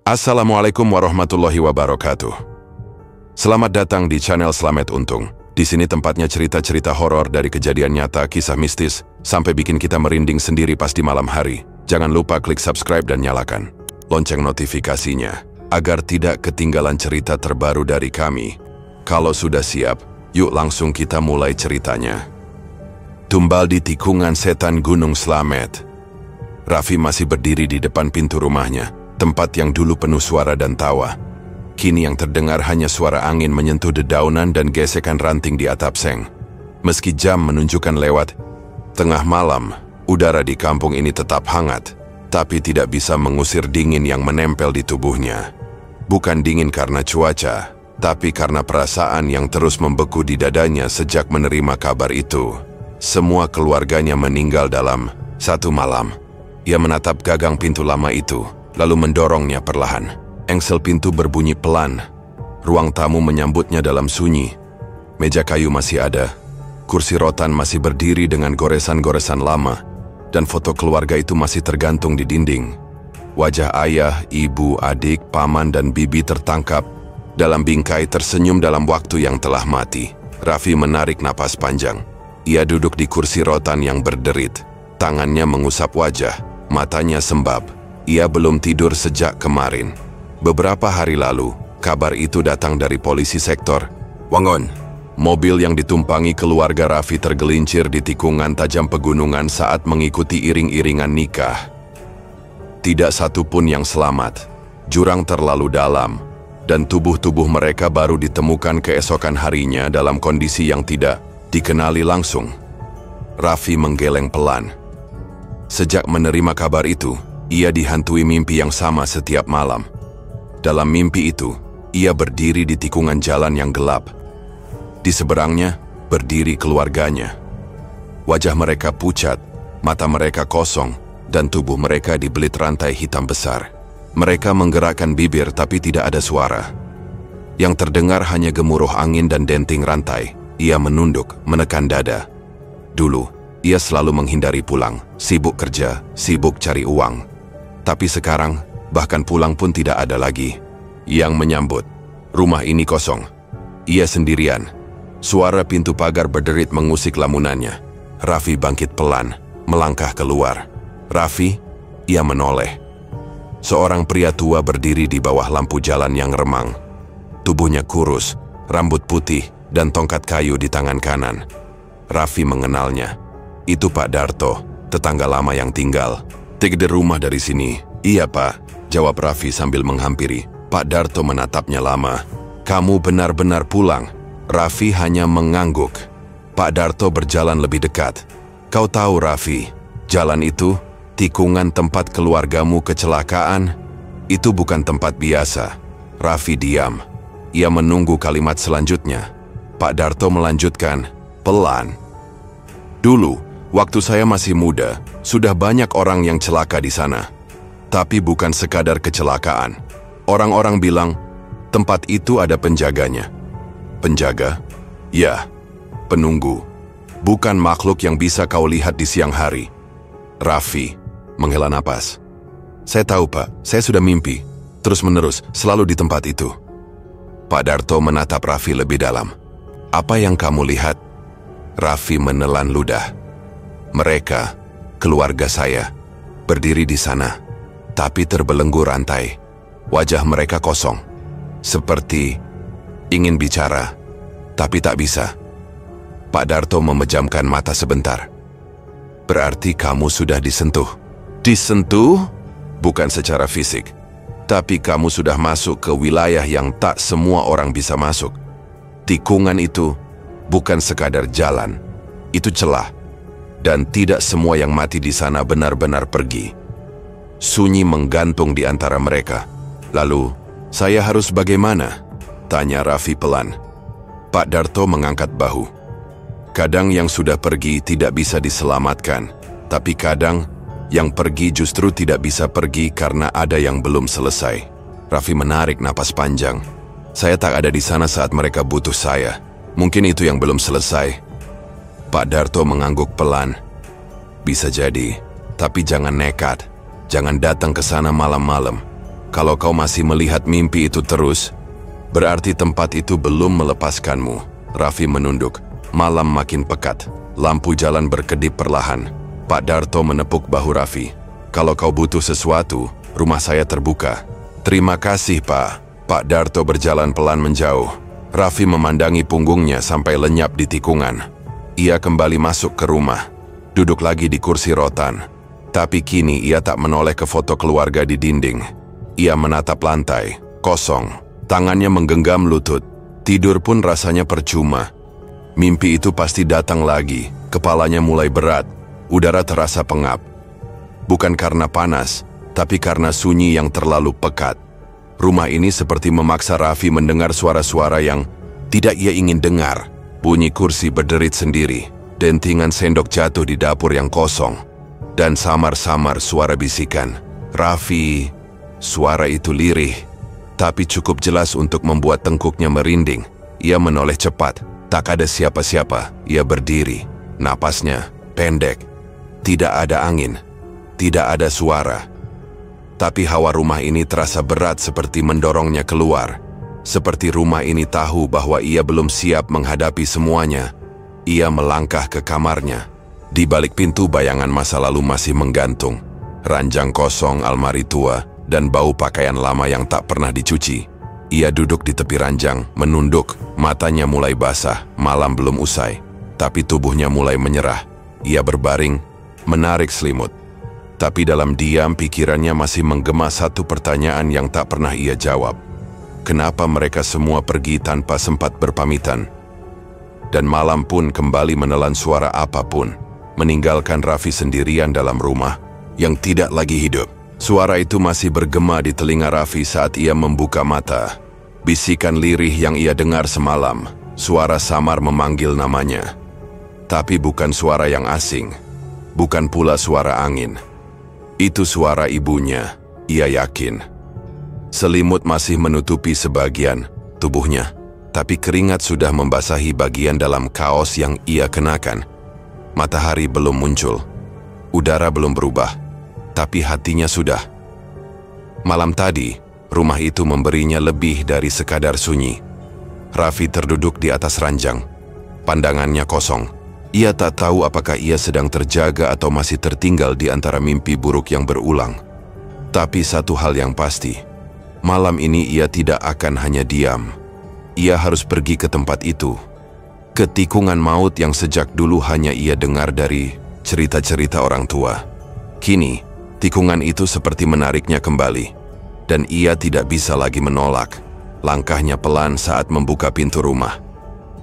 Assalamualaikum warahmatullahi wabarakatuh. Selamat datang di channel Slamet Untung. Di sini tempatnya cerita-cerita horor dari kejadian nyata, kisah mistis, sampai bikin kita merinding sendiri pas di malam hari. Jangan lupa klik subscribe dan nyalakan lonceng notifikasinya, agar tidak ketinggalan cerita terbaru dari kami. Kalau sudah siap, yuk langsung kita mulai ceritanya. Tumbal di tikungan setan Gunung Slamet. Raffi masih berdiri di depan pintu rumahnya, tempat yang dulu penuh suara dan tawa. Kini yang terdengar hanya suara angin menyentuh dedaunan dan gesekan ranting di atap seng. Meski jam menunjukkan lewat tengah malam, udara di kampung ini tetap hangat, tapi tidak bisa mengusir dingin yang menempel di tubuhnya. Bukan dingin karena cuaca, tapi karena perasaan yang terus membeku di dadanya sejak menerima kabar itu. Semua keluarganya meninggal dalam satu malam. Ia menatap gagang pintu lama itu, lalu mendorongnya perlahan. Engsel pintu berbunyi pelan. Ruang tamu menyambutnya dalam sunyi. Meja kayu masih ada. Kursi rotan masih berdiri dengan goresan-goresan lama. Dan foto keluarga itu masih tergantung di dinding. Wajah ayah, ibu, adik, paman, dan bibi tertangkap dalam bingkai tersenyum dalam waktu yang telah mati. Raffi menarik napas panjang. Ia duduk di kursi rotan yang berderit. Tangannya mengusap wajah, matanya sembab. Ia belum tidur sejak kemarin. Beberapa hari lalu, kabar itu datang dari polisi sektor Wangon. Mobil yang ditumpangi keluarga Raffi tergelincir di tikungan tajam pegunungan saat mengikuti iring-iringan nikah. Tidak satu pun yang selamat. Jurang terlalu dalam, dan tubuh-tubuh mereka baru ditemukan keesokan harinya dalam kondisi yang tidak dikenali langsung. Raffi menggeleng pelan. Sejak menerima kabar itu, ia dihantui mimpi yang sama setiap malam. Dalam mimpi itu, ia berdiri di tikungan jalan yang gelap. Di seberangnya, berdiri keluarganya. Wajah mereka pucat, mata mereka kosong, dan tubuh mereka dibelit rantai hitam besar. Mereka menggerakkan bibir tapi tidak ada suara. Yang terdengar hanya gemuruh angin dan denting rantai. Ia menunduk, menekan dada. Dulu, ia selalu menghindari pulang, sibuk kerja, sibuk cari uang. Tapi sekarang, bahkan pulang pun tidak ada lagi. Yang menyambut, rumah ini kosong. Ia sendirian. Suara pintu pagar berderit mengusik lamunannya. Raffi bangkit pelan, melangkah keluar. Raffi, ia menoleh. Seorang pria tua berdiri di bawah lampu jalan yang remang. Tubuhnya kurus, rambut putih, dan tongkat kayu di tangan kanan. Raffi mengenalnya. Itu Pak Darto, tetangga lama yang tinggal. "Tigde rumah dari sini." "Iya Pak," jawab Raffi sambil menghampiri. Pak Darto menatapnya lama. "Kamu benar-benar pulang?" Raffi hanya mengangguk. Pak Darto berjalan lebih dekat. "Kau tahu Raffi, jalan itu, tikungan tempat keluargamu kecelakaan, itu bukan tempat biasa." Raffi diam. Ia menunggu kalimat selanjutnya. Pak Darto melanjutkan, pelan. "Dulu, waktu saya masih muda, sudah banyak orang yang celaka di sana. Tapi bukan sekadar kecelakaan. Orang-orang bilang, tempat itu ada penjaganya." "Penjaga?" "Ya, penunggu. Bukan makhluk yang bisa kau lihat di siang hari." Raffi menghela napas. "Saya tahu Pak, saya sudah mimpi. Terus-menerus, selalu di tempat itu." Pak Darto menatap Raffi lebih dalam. "Apa yang kamu lihat?" Raffi menelan ludah. "Mereka, keluarga saya, berdiri di sana, tapi terbelenggu rantai. Wajah mereka kosong, seperti ingin bicara, tapi tak bisa." Pak Darto memejamkan mata sebentar. "Berarti kamu sudah disentuh?" "Disentuh? Bukan secara fisik, tapi kamu sudah masuk ke wilayah yang tak semua orang bisa masuk. Tikungan itu bukan sekadar jalan, itu celah. Dan tidak semua yang mati di sana benar-benar pergi." Sunyi menggantung di antara mereka. "Lalu, saya harus bagaimana?" tanya Raffi pelan. Pak Darto mengangkat bahu. "Kadang yang sudah pergi tidak bisa diselamatkan, tapi kadang yang pergi justru tidak bisa pergi karena ada yang belum selesai." Raffi menarik napas panjang. "Saya tak ada di sana saat mereka butuh saya. Mungkin itu yang belum selesai." Pak Darto mengangguk pelan. "Bisa jadi, tapi jangan nekat. Jangan datang ke sana malam-malam. Kalau kau masih melihat mimpi itu terus, berarti tempat itu belum melepaskanmu. Raffi menunduk. Malam makin pekat. Lampu jalan berkedip perlahan. Pak Darto menepuk bahu Raffi. Kalau kau butuh sesuatu, rumah saya terbuka. Terima kasih, Pak. Pak Darto berjalan pelan menjauh. Raffi memandangi punggungnya sampai lenyap di tikungan. Ia kembali masuk ke rumah. Duduk lagi di kursi rotan. Tapi kini ia tak menoleh ke foto keluarga di dinding. Ia menatap lantai, kosong. Tangannya menggenggam lutut. Tidur pun rasanya percuma. Mimpi itu pasti datang lagi. Kepalanya mulai berat. Udara terasa pengap. Bukan karena panas, tapi karena sunyi yang terlalu pekat. Rumah ini seperti memaksa Raffi mendengar suara-suara yang tidak ia ingin dengar. Bunyi kursi berderit sendiri, dentingan sendok jatuh di dapur yang kosong, dan samar-samar suara bisikan. Raffi, suara itu lirih, tapi cukup jelas untuk membuat tengkuknya merinding. Ia menoleh cepat, tak ada siapa-siapa. Ia berdiri, napasnya pendek. Tidak ada angin, tidak ada suara. Tapi hawa rumah ini terasa berat seperti mendorongnya keluar. Seperti rumah ini tahu bahwa ia belum siap menghadapi semuanya. Ia melangkah ke kamarnya. Di balik pintu bayangan masa lalu masih menggantung. Ranjang kosong, almari tua, dan bau pakaian lama yang tak pernah dicuci. Ia duduk di tepi ranjang, menunduk. Matanya mulai basah, malam belum usai. Tapi tubuhnya mulai menyerah. Ia berbaring, menarik selimut. Tapi dalam diam pikirannya masih menggema satu pertanyaan yang tak pernah ia jawab. Kenapa mereka semua pergi tanpa sempat berpamitan? Dan malam pun kembali menelan suara apapun, meninggalkan Raffi sendirian dalam rumah yang tidak lagi hidup. Suara itu masih bergema di telinga Raffi saat ia membuka mata. Bisikan lirih yang ia dengar semalam, suara samar memanggil namanya. Tapi bukan suara yang asing, bukan pula suara angin. Itu suara ibunya, ia yakin. Selimut masih menutupi sebagian tubuhnya, tapi keringat sudah membasahi bagian dalam kaos yang ia kenakan. Matahari belum muncul, udara belum berubah, tapi hatinya sudah. Malam tadi, rumah itu memberinya lebih dari sekadar sunyi. Raffi terduduk di atas ranjang, pandangannya kosong. Ia tak tahu apakah ia sedang terjaga atau masih tertinggal di antara mimpi buruk yang berulang. Tapi satu hal yang pasti, malam ini ia tidak akan hanya diam. Ia harus pergi ke tempat itu, ke tikungan maut yang sejak dulu hanya ia dengar dari cerita-cerita orang tua. Kini, tikungan itu seperti menariknya kembali, dan ia tidak bisa lagi menolak. Langkahnya pelan saat membuka pintu rumah.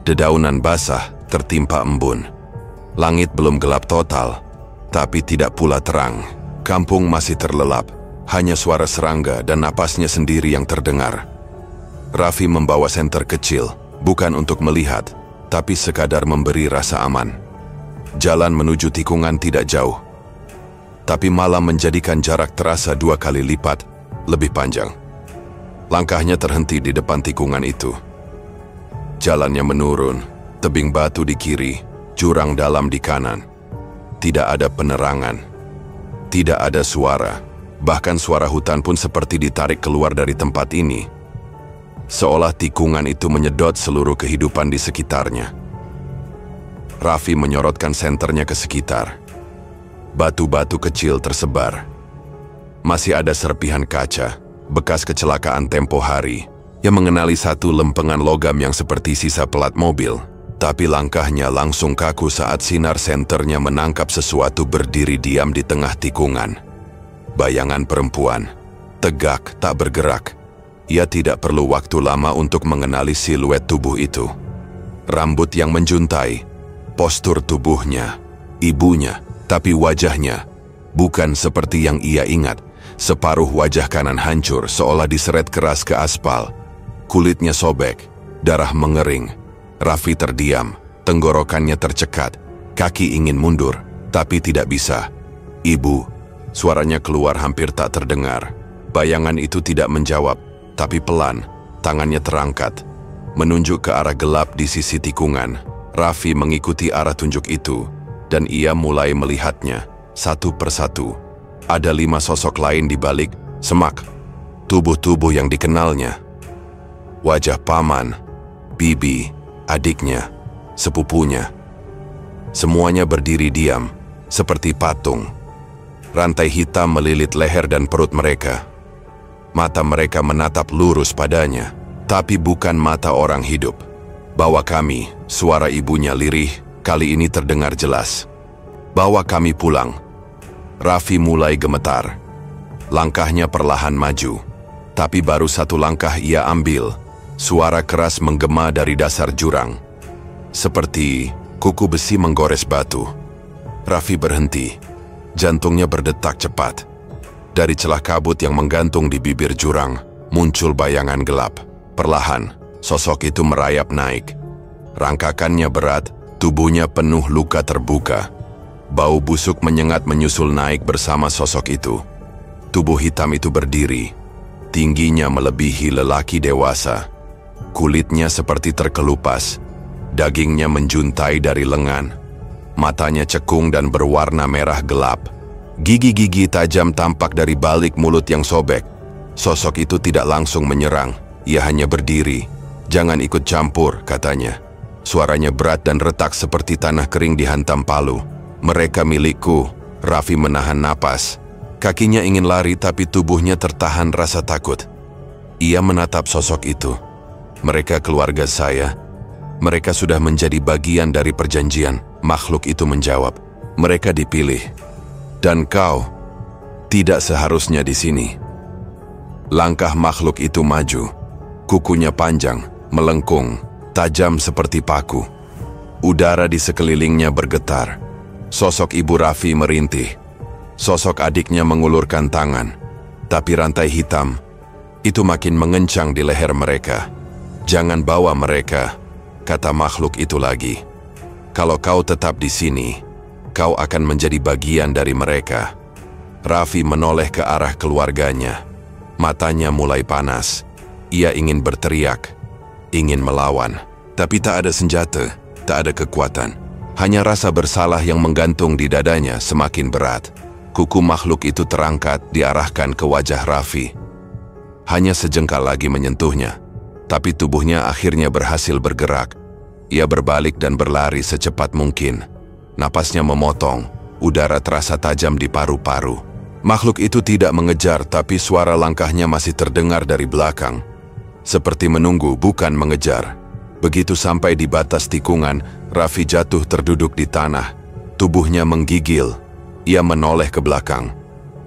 Dedaunan basah tertimpa embun. Langit belum gelap total, tapi tidak pula terang. Kampung masih terlelap, hanya suara serangga dan napasnya sendiri yang terdengar. Raffi membawa senter kecil, bukan untuk melihat, tapi sekadar memberi rasa aman. Jalan menuju tikungan tidak jauh, tapi malam menjadikan jarak terasa 2 kali lipat, lebih panjang. Langkahnya terhenti di depan tikungan itu. Jalannya menurun, tebing batu di kiri, jurang dalam di kanan. Tidak ada penerangan, tidak ada suara, bahkan suara hutan pun seperti ditarik keluar dari tempat ini. Seolah tikungan itu menyedot seluruh kehidupan di sekitarnya. Raffi menyorotkan senternya ke sekitar. Batu-batu kecil tersebar. Masih ada serpihan kaca, bekas kecelakaan tempo hari, yang mengenali satu lempengan logam yang seperti sisa pelat mobil. Tapi langkahnya langsung kaku saat sinar senternya menangkap sesuatu berdiri diam di tengah tikungan. Bayangan perempuan, tegak tak bergerak. Ia tidak perlu waktu lama untuk mengenali siluet tubuh itu. Rambut yang menjuntai, postur tubuhnya, ibunya, tapi wajahnya bukan seperti yang ia ingat. Separuh wajah kanan hancur seolah diseret keras ke aspal. Kulitnya sobek, darah mengering. Raffi terdiam, tenggorokannya tercekat. Kaki ingin mundur, tapi tidak bisa. Ibu, suaranya keluar hampir tak terdengar. Bayangan itu tidak menjawab, tapi pelan, tangannya terangkat, menunjuk ke arah gelap di sisi tikungan. Raffi mengikuti arah tunjuk itu, dan ia mulai melihatnya, satu persatu. Ada 5 sosok lain di balik semak. tubuh-tubuh yang dikenalnya. Wajah paman, bibi, adiknya, sepupunya. Semuanya berdiri diam, seperti patung. Rantai hitam melilit leher dan perut mereka. Mata mereka menatap lurus padanya, tapi bukan mata orang hidup. "Bawa kami," suara ibunya lirih, kali ini terdengar jelas. "Bawa kami pulang." Raffi mulai gemetar. Langkahnya perlahan maju, tapi baru satu langkah ia ambil. Suara keras menggema dari dasar jurang, seperti kuku besi menggores batu. Raffi berhenti, jantungnya berdetak cepat. Dari celah kabut yang menggantung di bibir jurang, muncul bayangan gelap. Perlahan, sosok itu merayap naik. Rangkakannya berat, tubuhnya penuh luka terbuka. Bau busuk menyengat menyusul naik bersama sosok itu. Tubuh hitam itu berdiri, tingginya melebihi lelaki dewasa. Kulitnya seperti terkelupas, dagingnya menjuntai dari lengan. Matanya cekung dan berwarna merah gelap. Gigi-gigi tajam tampak dari balik mulut yang sobek. Sosok itu tidak langsung menyerang, ia hanya berdiri. "Jangan ikut campur," katanya. Suaranya berat dan retak seperti tanah kering dihantam palu. "Mereka milikku." Raffi menahan napas. Kakinya ingin lari tapi tubuhnya tertahan rasa takut. Ia menatap sosok itu. "Mereka keluarga saya. Mereka sudah menjadi bagian dari perjanjian." Makhluk itu menjawab, "Mereka dipilih. Dan kau tidak seharusnya di sini." Langkah makhluk itu maju. Kukunya panjang, melengkung, tajam seperti paku. Udara di sekelilingnya bergetar. Sosok ibu Raffi merintih. Sosok adiknya mengulurkan tangan. Tapi rantai hitam itu makin mengencang di leher mereka. "Jangan bawa mereka," kata makhluk itu lagi. "Kalau kau tetap di sini, kau akan menjadi bagian dari mereka." Raffi menoleh ke arah keluarganya. Matanya mulai panas. Ia ingin berteriak, ingin melawan. Tapi tak ada senjata, tak ada kekuatan. Hanya rasa bersalah yang menggantung di dadanya semakin berat. Kuku makhluk itu terangkat, diarahkan ke wajah Raffi. Hanya sejengkal lagi menyentuhnya. Tapi tubuhnya akhirnya berhasil bergerak. Ia berbalik dan berlari secepat mungkin. Napasnya memotong, udara terasa tajam di paru-paru. Makhluk itu tidak mengejar, tapi suara langkahnya masih terdengar dari belakang. Seperti menunggu, bukan mengejar. Begitu sampai di batas tikungan, Raffi jatuh terduduk di tanah. Tubuhnya menggigil. Ia menoleh ke belakang.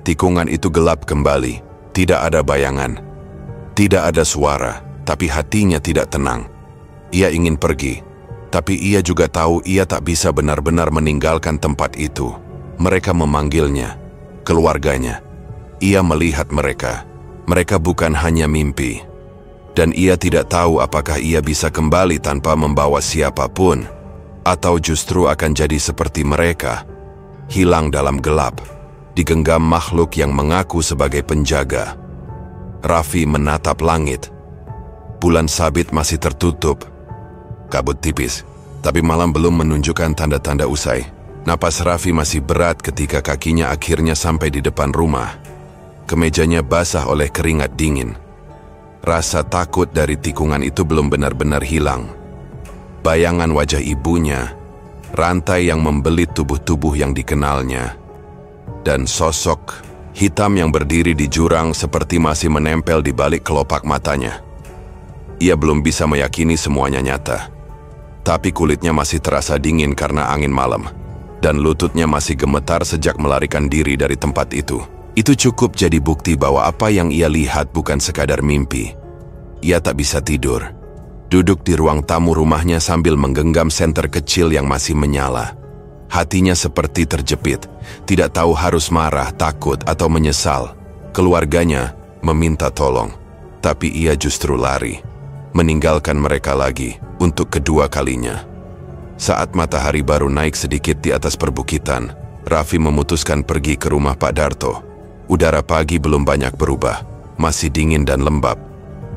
Tikungan itu gelap kembali. Tidak ada bayangan. Tidak ada suara. Tapi hatinya tidak tenang. Ia ingin pergi, tapi ia juga tahu ia tak bisa benar-benar meninggalkan tempat itu. Mereka memanggilnya, keluarganya. Ia melihat mereka. Mereka bukan hanya mimpi. Dan ia tidak tahu apakah ia bisa kembali tanpa membawa siapapun, atau justru akan jadi seperti mereka, hilang dalam gelap, digenggam makhluk yang mengaku sebagai penjaga. Raffi menatap langit. Bulan sabit masih tertutup. Kabut tipis, tapi malam belum menunjukkan tanda-tanda usai. Napas Raffi masih berat ketika kakinya akhirnya sampai di depan rumah. Kemejanya basah oleh keringat dingin. Rasa takut dari tikungan itu belum benar-benar hilang. Bayangan wajah ibunya, rantai yang membelit tubuh-tubuh yang dikenalnya, dan sosok hitam yang berdiri di jurang seperti masih menempel di balik kelopak matanya. Ia belum bisa meyakini semuanya nyata. Tapi kulitnya masih terasa dingin karena angin malam. Dan lututnya masih gemetar sejak melarikan diri dari tempat itu. Itu cukup jadi bukti bahwa apa yang ia lihat bukan sekadar mimpi. Ia tak bisa tidur. Duduk di ruang tamu rumahnya sambil menggenggam senter kecil yang masih menyala. Hatinya seperti terjepit. Tidak tahu harus marah, takut, atau menyesal. Keluarganya meminta tolong. Tapi ia justru lari. Meninggalkan mereka lagi untuk kedua kalinya. Saat matahari baru naik sedikit di atas perbukitan, Raffi memutuskan pergi ke rumah Pak Darto. Udara pagi belum banyak berubah, masih dingin dan lembab.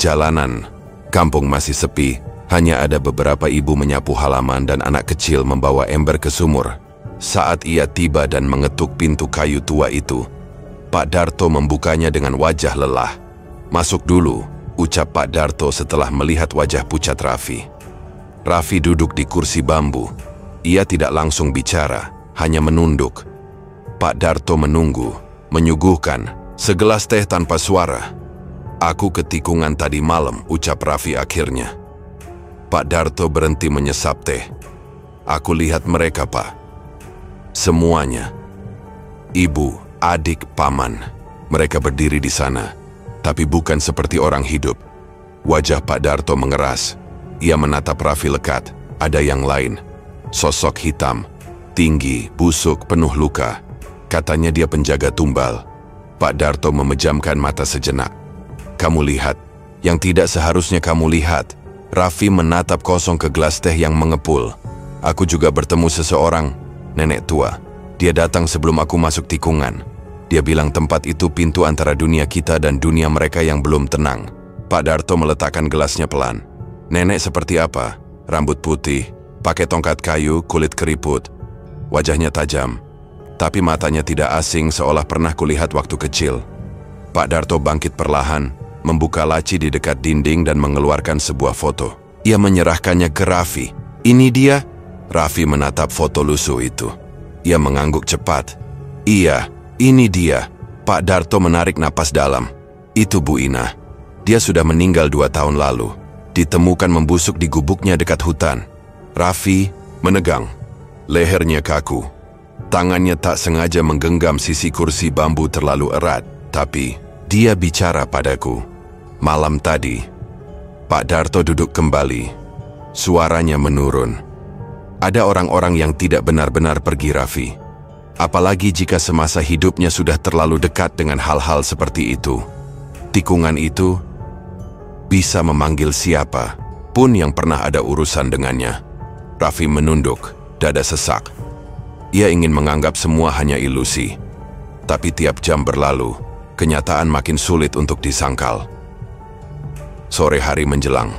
Jalanan kampung masih sepi, hanya ada beberapa ibu menyapu halaman dan anak kecil membawa ember ke sumur. Saat ia tiba dan mengetuk pintu kayu tua itu, Pak Darto membukanya dengan wajah lelah. Masuk dulu, ucap Pak Darto setelah melihat wajah pucat Raffi. Raffi duduk di kursi bambu. Ia tidak langsung bicara, hanya menunduk. Pak Darto menunggu, menyuguhkan segelas teh tanpa suara. Aku ke tikungan tadi malam, ucap Raffi akhirnya. Pak Darto berhenti menyesap teh. Aku lihat mereka, Pak. Semuanya. Ibu, adik, paman. Mereka berdiri di sana, tapi bukan seperti orang hidup. Wajah Pak Darto mengeras. Ia menatap Raffi lekat. Ada yang lain. Sosok hitam, tinggi, busuk, penuh luka. Katanya dia penjaga tumbal. Pak Darto memejamkan mata sejenak. Kamu lihat, yang tidak seharusnya kamu lihat. Raffi menatap kosong ke gelas teh yang mengepul. Aku juga bertemu seseorang, nenek tua. Dia datang sebelum aku masuk tikungan. Dia bilang tempat itu pintu antara dunia kita dan dunia mereka yang belum tenang. Pak Darto meletakkan gelasnya pelan. Nenek seperti apa? Rambut putih, pakai tongkat kayu, kulit keriput. Wajahnya tajam, tapi matanya tidak asing seolah pernah kulihat waktu kecil. Pak Darto bangkit perlahan, membuka laci di dekat dinding dan mengeluarkan sebuah foto. Ia menyerahkannya ke Raffi. Ini dia? Raffi menatap foto lusuh itu. Ia mengangguk cepat. Iya, ini dia. Pak Darto menarik napas dalam. Itu Bu Ina. Dia sudah meninggal 2 tahun lalu. Ditemukan membusuk di gubuknya dekat hutan. Raffi menegang. Lehernya kaku. Tangannya tak sengaja menggenggam sisi kursi bambu terlalu erat. Tapi dia bicara padaku. Malam tadi, Pak Darto duduk kembali. Suaranya menurun. Ada orang-orang yang tidak benar-benar pergi, Raffi. Apalagi jika semasa hidupnya sudah terlalu dekat dengan hal-hal seperti itu. Tikungan itu bisa memanggil siapa pun yang pernah ada urusan dengannya. Raffi menunduk, dada sesak. Ia ingin menganggap semua hanya ilusi. Tapi tiap jam berlalu, kenyataan makin sulit untuk disangkal. Sore hari menjelang.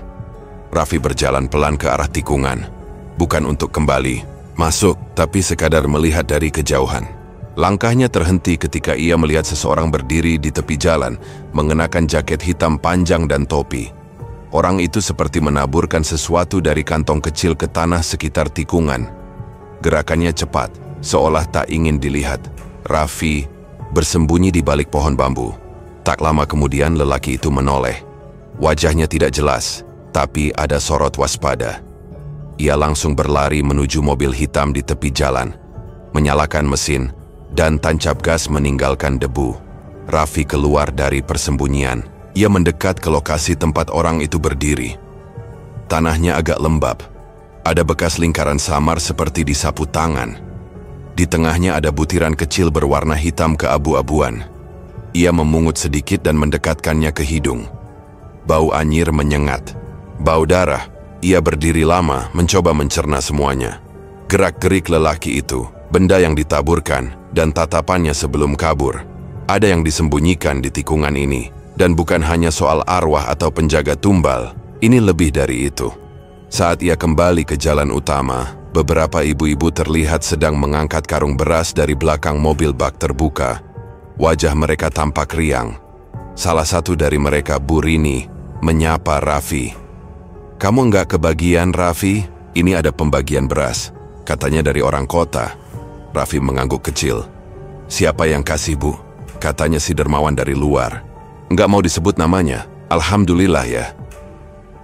Raffi berjalan pelan ke arah tikungan. Bukan untuk kembali, masuk, tapi sekadar melihat dari kejauhan. Langkahnya terhenti ketika ia melihat seseorang berdiri di tepi jalan, mengenakan jaket hitam panjang dan topi. Orang itu seperti menaburkan sesuatu dari kantong kecil ke tanah sekitar tikungan. Gerakannya cepat, seolah tak ingin dilihat. Raffi bersembunyi di balik pohon bambu. Tak lama kemudian lelaki itu menoleh. Wajahnya tidak jelas, tapi ada sorot waspada. Ia langsung berlari menuju mobil hitam di tepi jalan, menyalakan mesin, dan tancap gas meninggalkan debu. Raffi keluar dari persembunyian. Ia mendekat ke lokasi tempat orang itu berdiri. Tanahnya agak lembab. Ada bekas lingkaran samar seperti disapu tangan. Di tengahnya ada butiran kecil berwarna hitam keabu-abuan. Ia memungut sedikit dan mendekatkannya ke hidung. Bau anyir menyengat. Bau darah. Ia berdiri lama, mencoba mencerna semuanya. Gerak-gerik lelaki itu, benda yang ditaburkan, dan tatapannya sebelum kabur. Ada yang disembunyikan di tikungan ini, dan bukan hanya soal arwah atau penjaga tumbal, ini lebih dari itu. Saat ia kembali ke jalan utama, beberapa ibu-ibu terlihat sedang mengangkat karung beras dari belakang mobil bak terbuka. Wajah mereka tampak riang. Salah satu dari mereka, Bu Rini, menyapa Raffi. Kamu nggak kebagian, Raffi? Ini ada pembagian beras. Katanya dari orang kota. Raffi mengangguk kecil. Siapa yang kasih, Bu? Katanya si dermawan dari luar. Nggak mau disebut namanya. Alhamdulillah ya.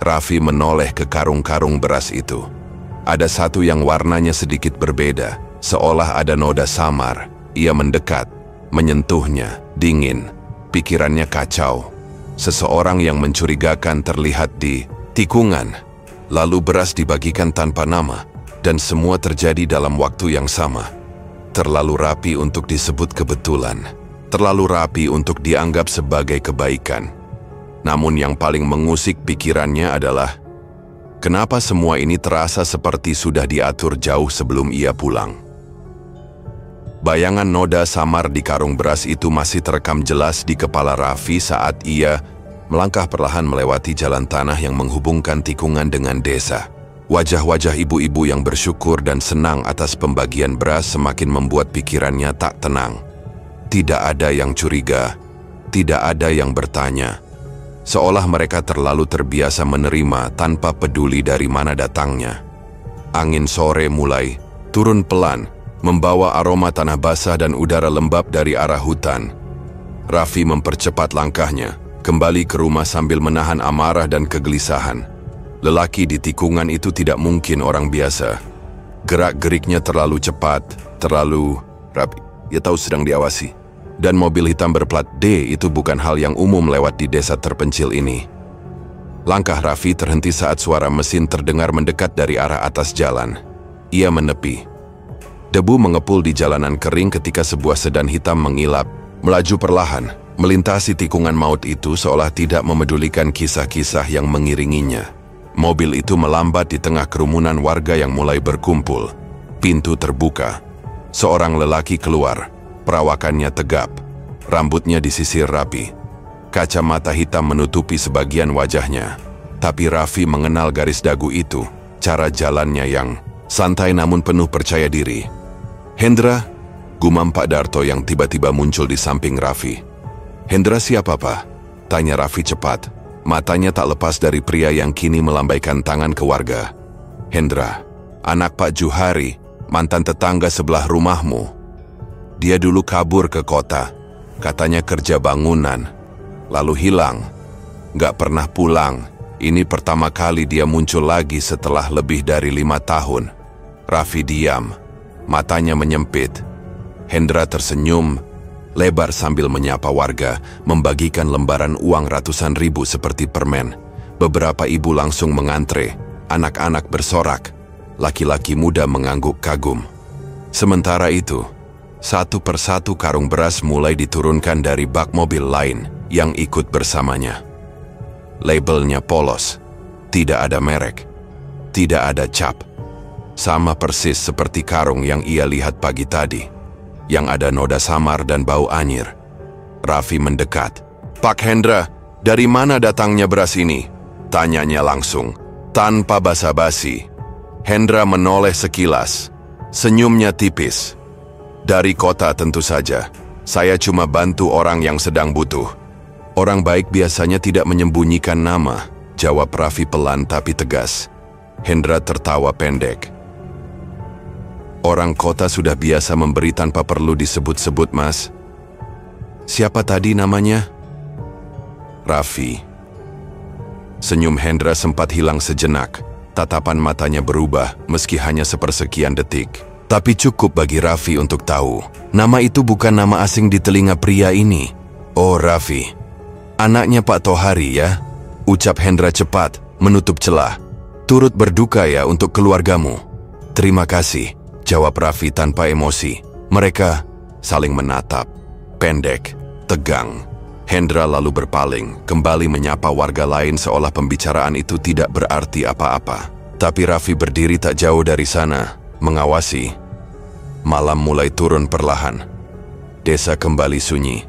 Raffi menoleh ke karung-karung beras itu. Ada satu yang warnanya sedikit berbeda, seolah ada noda samar. Ia mendekat, menyentuhnya, dingin. Pikirannya kacau. Seseorang yang mencurigakan terlihat di tikungan. Lalu beras dibagikan tanpa nama, dan semua terjadi dalam waktu yang sama. Terlalu rapi untuk disebut kebetulan. Terlalu rapi untuk dianggap sebagai kebaikan. Namun yang paling mengusik pikirannya adalah, kenapa semua ini terasa seperti sudah diatur jauh sebelum ia pulang? Bayangan noda samar di karung beras itu masih terekam jelas di kepala Raffi saat ia melangkah perlahan melewati jalan tanah yang menghubungkan tikungan dengan desa. Wajah-wajah ibu-ibu yang bersyukur dan senang atas pembagian beras semakin membuat pikirannya tak tenang. Tidak ada yang curiga, tidak ada yang bertanya. seolah mereka terlalu terbiasa menerima tanpa peduli dari mana datangnya. Angin sore mulai turun pelan, membawa aroma tanah basah dan udara lembab dari arah hutan. Raffi mempercepat langkahnya, kembali ke rumah sambil menahan amarah dan kegelisahan. Lelaki di tikungan itu tidak mungkin orang biasa. Gerak-geriknya terlalu cepat, terlalu rapi. Ia tahu sedang diawasi. Dan mobil hitam berplat D itu bukan hal yang umum lewat di desa terpencil ini. Langkah Raffi terhenti saat suara mesin terdengar mendekat dari arah atas jalan. Ia menepi. Debu mengepul di jalanan kering ketika sebuah sedan hitam mengilap, melaju perlahan, melintasi tikungan maut itu seolah tidak memedulikan kisah-kisah yang mengiringinya. Mobil itu melambat di tengah kerumunan warga yang mulai berkumpul. Pintu terbuka. Seorang lelaki keluar. Perawakannya tegap. Rambutnya disisir rapi. Kacamata hitam menutupi sebagian wajahnya. Tapi Raffi mengenal garis dagu itu. Cara jalannya yang santai namun penuh percaya diri. "Hendra," gumam Pak Darto yang tiba-tiba muncul di samping Raffi. "Hendra siapa, Pak?" tanya Raffi cepat. Matanya tak lepas dari pria yang kini melambaikan tangan ke warga. "Hendra, anak Pak Juhari, mantan tetangga sebelah rumahmu. Dia dulu kabur ke kota, katanya kerja bangunan, lalu hilang. Gak pernah pulang. Ini pertama kali dia muncul lagi setelah lebih dari 5 tahun. Raffi diam, matanya menyempit. Hendra tersenyum lebar sambil menyapa warga, membagikan lembaran uang ratusan ribu seperti permen. Beberapa ibu langsung mengantre, anak-anak bersorak, laki-laki muda mengangguk kagum. Sementara itu, satu persatu karung beras mulai diturunkan dari bak mobil lain yang ikut bersamanya. Labelnya polos, tidak ada merek, tidak ada cap. Sama persis seperti karung yang ia lihat pagi tadi, yang ada noda samar dan bau anyir. Raffi mendekat. "Pak Hendra, dari mana datangnya beras ini?" tanyanya langsung, tanpa basa-basi. Hendra menoleh sekilas, senyumnya tipis. "Dari kota tentu saja, saya cuma bantu orang yang sedang butuh." "Orang baik biasanya tidak menyembunyikan nama," jawab Raffi pelan tapi tegas. Hendra tertawa pendek. "Orang kota sudah biasa memberi tanpa perlu disebut-sebut, Mas." "Siapa tadi namanya?" "Raffi." Senyum Hendra sempat hilang sejenak. Tatapan matanya berubah meski hanya sepersekian detik. Tapi cukup bagi Raffi untuk tahu, nama itu bukan nama asing di telinga pria ini. "Oh, Raffi, anaknya Pak Tohari ya?" ucap Hendra cepat, menutup celah. "Turut berduka ya untuk keluargamu." "Terima kasih," jawab Raffi tanpa emosi. Mereka saling menatap, pendek, tegang. Hendra lalu berpaling, kembali menyapa warga lain seolah pembicaraan itu tidak berarti apa-apa. Tapi Raffi berdiri tak jauh dari sana, mengawasi. Malam mulai turun perlahan. Desa kembali sunyi.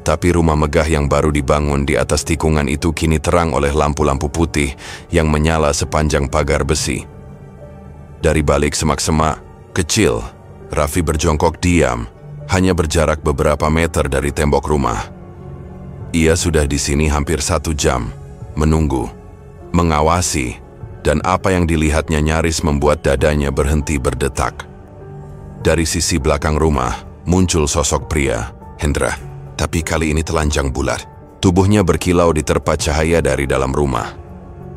Tapi rumah megah yang baru dibangun di atas tikungan itu kini terang oleh lampu-lampu putih yang menyala sepanjang pagar besi. Dari balik semak-semak kecil, Raffi berjongkok diam, hanya berjarak beberapa meter dari tembok rumah. Ia sudah di sini hampir 1 jam, menunggu, mengawasi, dan apa yang dilihatnya nyaris membuat dadanya berhenti berdetak. Dari sisi belakang rumah, muncul sosok pria, Hendra, tapi kali ini telanjang bulat. Tubuhnya berkilau diterpa cahaya dari dalam rumah.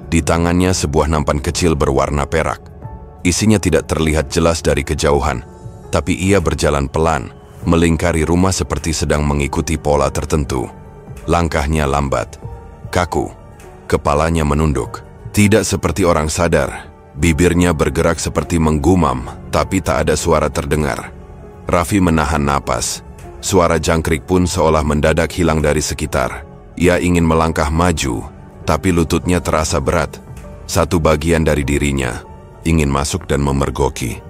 Di tangannya sebuah nampan kecil berwarna perak. Isinya tidak terlihat jelas dari kejauhan, tapi ia berjalan pelan, melingkari rumah seperti sedang mengikuti pola tertentu. Langkahnya lambat, kaku, kepalanya menunduk. Tidak seperti orang sadar, bibirnya bergerak seperti menggumam, tapi tak ada suara terdengar. Raffi menahan napas. Suara jangkrik pun seolah mendadak hilang dari sekitar. Ia ingin melangkah maju, tapi lututnya terasa berat. Satu bagian dari dirinya ingin masuk dan memergoki.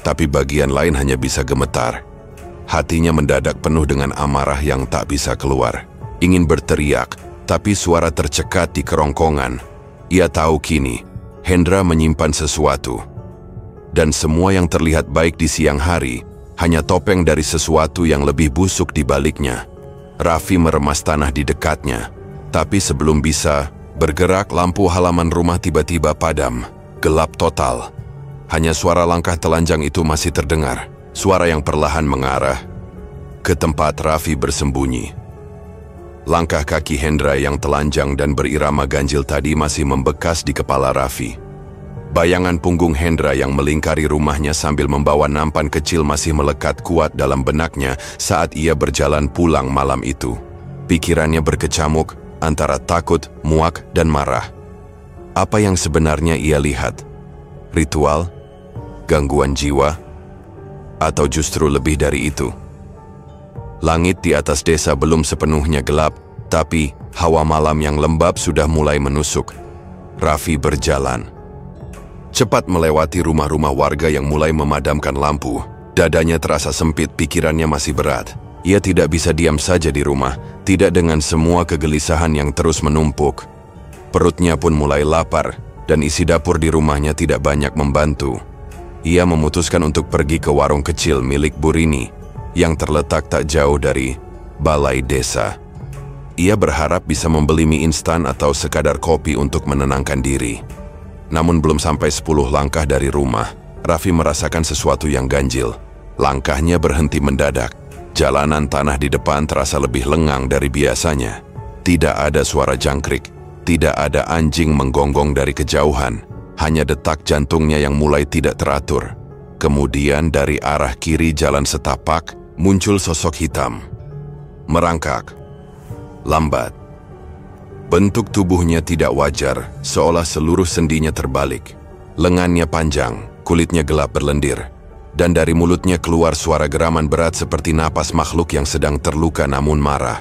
Tapi bagian lain hanya bisa gemetar. Hatinya mendadak penuh dengan amarah yang tak bisa keluar. Ingin berteriak, tapi suara tercekat di kerongkongan. Ia tahu kini, Hendra menyimpan sesuatu. Dan semua yang terlihat baik di siang hari, hanya topeng dari sesuatu yang lebih busuk di baliknya. Raffi meremas tanah di dekatnya. Tapi sebelum bisa bergerak, lampu halaman rumah tiba-tiba padam. Gelap total. Hanya suara langkah telanjang itu masih terdengar. Suara yang perlahan mengarah ke tempat Raffi bersembunyi. Langkah kaki Hendra yang telanjang dan berirama ganjil tadi masih membekas di kepala Raffi. Bayangan punggung Hendra yang melingkari rumahnya sambil membawa nampan kecil masih melekat kuat dalam benaknya saat ia berjalan pulang malam itu. Pikirannya berkecamuk antara takut, muak, dan marah. Apa yang sebenarnya ia lihat? Ritual? Gangguan jiwa? Atau justru lebih dari itu? Langit di atas desa belum sepenuhnya gelap, tapi hawa malam yang lembab sudah mulai menusuk. Raffi berjalan cepat melewati rumah-rumah warga yang mulai memadamkan lampu. Dadanya terasa sempit, pikirannya masih berat. Ia tidak bisa diam saja di rumah, tidak dengan semua kegelisahan yang terus menumpuk. Perutnya pun mulai lapar, dan isi dapur di rumahnya tidak banyak membantu. Ia memutuskan untuk pergi ke warung kecil milik Bu Rini, yang terletak tak jauh dari balai desa. Ia berharap bisa membeli mie instan atau sekadar kopi untuk menenangkan diri. Namun belum sampai 10 langkah dari rumah, Raffi merasakan sesuatu yang ganjil. Langkahnya berhenti mendadak. Jalanan tanah di depan terasa lebih lengang dari biasanya. Tidak ada suara jangkrik, tidak ada anjing menggonggong dari kejauhan. Hanya detak jantungnya yang mulai tidak teratur. Kemudian dari arah kiri jalan setapak, muncul sosok hitam. Merangkak. Lambat. Bentuk tubuhnya tidak wajar, seolah seluruh sendinya terbalik. Lengannya panjang, kulitnya gelap berlendir. Dan dari mulutnya keluar suara geraman berat seperti napas makhluk yang sedang terluka namun marah.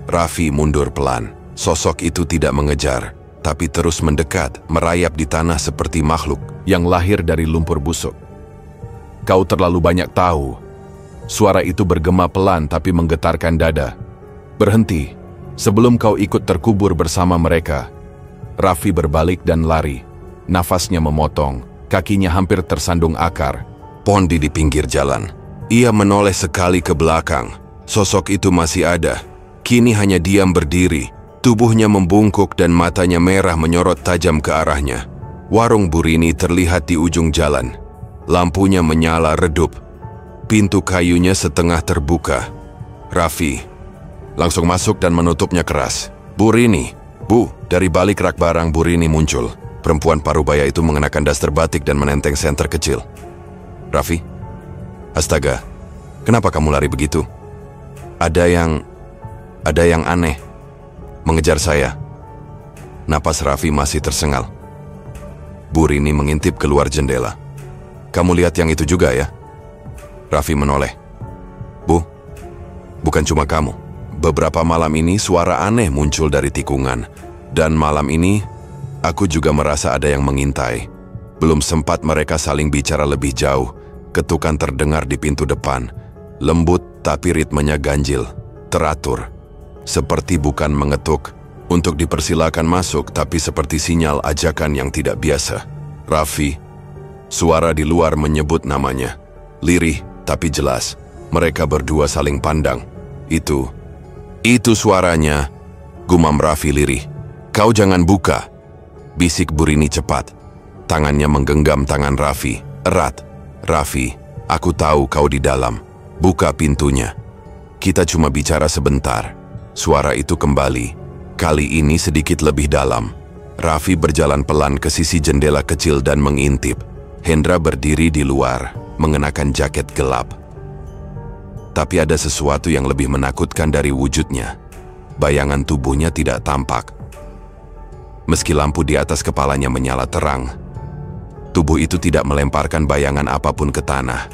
Raffi mundur pelan. Sosok itu tidak mengejar, tapi terus mendekat, merayap di tanah seperti makhluk yang lahir dari lumpur busuk. "Kau terlalu banyak tahu." Suara itu bergema pelan tapi menggetarkan dada. "Berhenti, sebelum kau ikut terkubur bersama mereka." Raffi berbalik dan lari. Nafasnya memotong, kakinya hampir tersandung akar. Pondi di pinggir jalan. Ia menoleh sekali ke belakang. Sosok itu masih ada. Kini hanya diam berdiri. Tubuhnya membungkuk dan matanya merah menyorot tajam ke arahnya. Warung Bu Rini terlihat di ujung jalan. Lampunya menyala redup. Pintu kayunya setengah terbuka. Raffi langsung masuk dan menutupnya keras. "Bu Rini." "Bu." Dari balik rak barang Bu Rini muncul. Perempuan parubaya itu mengenakan daster batik dan menenteng senter kecil. "Raffi? Astaga, kenapa kamu lari begitu? Ada yang aneh mengejar saya." Napas Raffi masih tersengal. Bu Rini mengintip keluar jendela. "Kamu lihat yang itu juga ya?" Raffi menoleh. "Bu, bukan cuma kamu. Beberapa malam ini suara aneh muncul dari tikungan. Dan malam ini, aku juga merasa ada yang mengintai." Belum sempat mereka saling bicara lebih jauh, ketukan terdengar di pintu depan. Lembut tapi ritmenya ganjil, teratur. Seperti bukan mengetuk untuk dipersilakan masuk, tapi seperti sinyal ajakan yang tidak biasa. "Raffi." Suara di luar menyebut namanya. Lirih tapi jelas. Mereka berdua saling pandang. Itu suaranya," gumam Raffi lirih. "Kau jangan buka," bisik Bu Rini cepat. Tangannya menggenggam tangan Raffi, erat. "Raffi, aku tahu kau di dalam. Buka pintunya. Kita cuma bicara sebentar." Suara itu kembali. Kali ini sedikit lebih dalam. Raffi berjalan pelan ke sisi jendela kecil dan mengintip. Hendra berdiri di luar, mengenakan jaket gelap. Tapi ada sesuatu yang lebih menakutkan dari wujudnya. Bayangan tubuhnya tidak tampak. Meski lampu di atas kepalanya menyala terang, tubuh itu tidak melemparkan bayangan apapun ke tanah.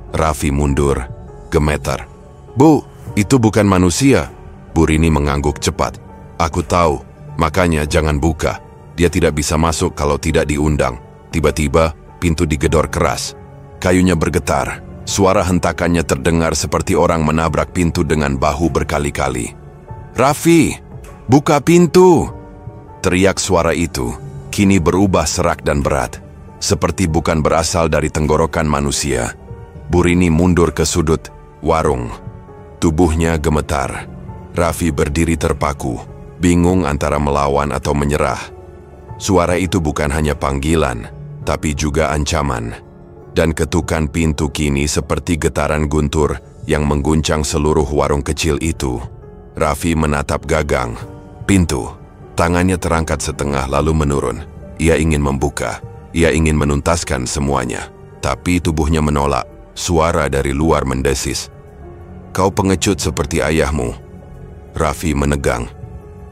Raffi mundur, gemetar. "Bu, itu bukan manusia." Bu Rini mengangguk cepat. "Aku tahu, makanya jangan buka. Dia tidak bisa masuk kalau tidak diundang." Tiba-tiba, pintu digedor keras. Kayunya bergetar. Suara hentakannya terdengar seperti orang menabrak pintu dengan bahu berkali-kali. "Raffi, buka pintu!" Teriak suara itu kini berubah serak dan berat, seperti bukan berasal dari tenggorokan manusia. Bu Rini mundur ke sudut warung. Tubuhnya gemetar. Raffi berdiri terpaku. bingung antara melawan atau menyerah. Suara itu bukan hanya panggilan, tapi juga ancaman. Dan ketukan pintu kini seperti getaran guntur yang mengguncang seluruh warung kecil itu. Raffi menatap gagang pintu. Tangannya terangkat setengah lalu menurun. Ia ingin membuka. Ia ingin menuntaskan semuanya. Tapi tubuhnya menolak. Suara dari luar mendesis. "Kau pengecut seperti ayahmu." Raffi menegang.